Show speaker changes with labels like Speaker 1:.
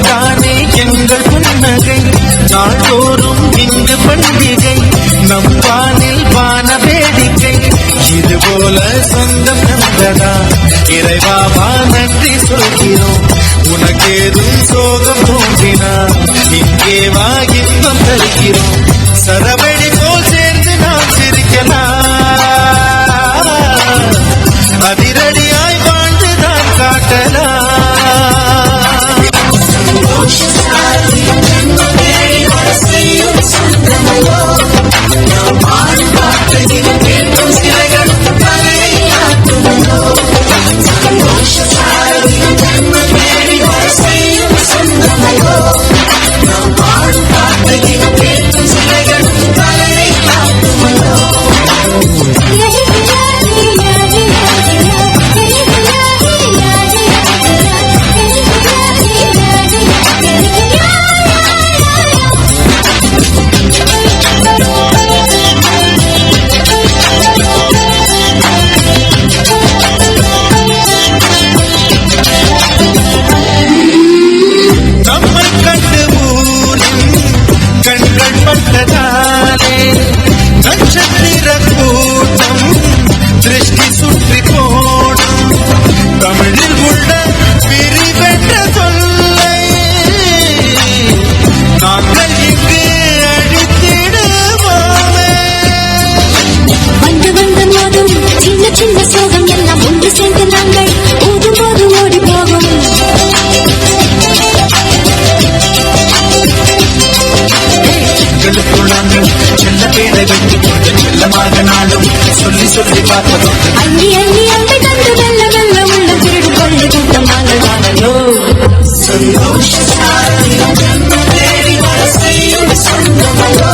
Speaker 1: தானே எங்கள் புன்னகை நாள்தோறும் இங்கு பண்டிகை நம் வானில் வான வேடிக்கை இதுபோல சொந்தம் நந்ததா இறைவாவா நன்றி சொல்கிறோம் உனக்கேதும் சோகம் தோன்றினா இங்கே வா இன்பம் தருகிறோம் சரவெடி போல் சேர்ந்து நாம் சிரிக்கலாம் அதிரடியாய் வாழ்ந்துதான் காட்டலாம் சொல்லி சொல்லி பார்ப்பதும் அள்ளி அள்ளி அள்ளி தந்து வெல்ல வெல்ல உள்ள திருடு கொள்ளை கூட்டம் நாங்கள் வாழலோ சந்தோஷ சாரதி ஜன்ம தேடி வர செய்யும் சொந்தமலோ